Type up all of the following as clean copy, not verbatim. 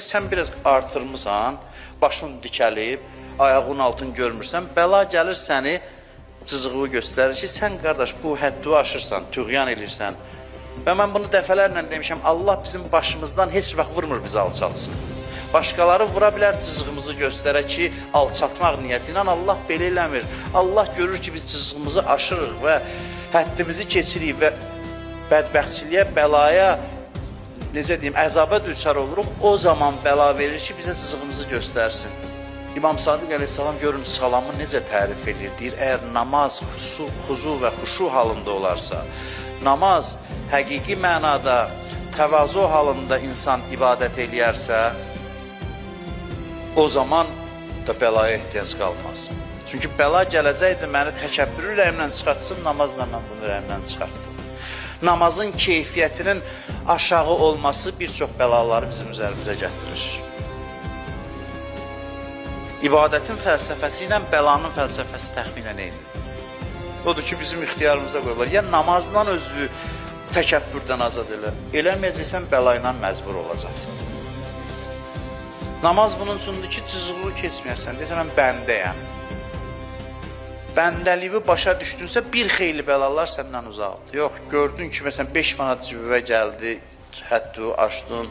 sən biraz artırmısan, başın dikəlib, ayağın altını görmürsən, bəla gəlir səni cızığı göstərir ki, sən qardaş bu həddi aşırsan, tüğyan edirsən. Və mən bunu dəfələrlə demişəm, Allah bizim başımızdan heç vaxt vurmur bizi alçaltsın. Başqaları vura bilər cızığımızı göstərə ki, alçaltmaq niyyəti ilə Allah belə eləmir. Allah görür ki, biz cızığımızı aşırıq və həddimizi keçirik və bədbəxtçiliyə, bəlaya, necə deyim, əzaba düçar oluruq. O zaman bəla verir ki, bizə cızığımızı göstərsin. İmam Sadiq əleyhissalam görün salamı necə tərif edir, deyir, əgər namaz xuzu və xuşu halında olarsa, namaz həqiqi mənada təvazu halında insan ibadət eləyərsə, o zaman da bəlaya ehtiyac qalmaz. Çünki bəla gələcəkdir, məni təkəbbürü ürəyimdən çıxartsın, namazla mən bunu ürəyimdən çıxartdım. Namazın keyfiyyətinin aşağı olması bir çox bəlaları bizim üzərimizə gətirir. İbadətin fəlsəfəsi ilə bəlanın fəlsəfəsi təxminən eynidir. Odur ki, bizim ixtiyarımıza qoyurlar. Ya namazdan özünü təkəbbürdən azad elə. Eləməyəcəksən, bəla ilə məcbur olacaqsan. Namaz bunun üçündür ki, cızığı keçməyəsən. Deyəsən, mən bəndəyəm. Bəndəliyi başa düşdünsə, bir xeyli bəlalar səndən uzaqdır. Yox, gördün ki, məsələn, 5 manat cibivə gəldi, həddi açdın,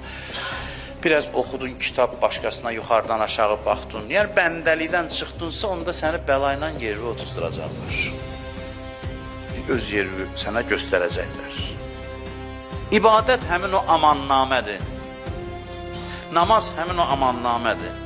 biraz oxudun kitab, başqasına yuxarıdan aşağı baxdın. Yəni, bəndəlikdən çıxdınsa, onda səni bəla ilə yeri otuzduracaqlar. Öz yeri sənə göstərəcəklər. İbadət həmin o amannamədir. Namaz həmin o amannamədir.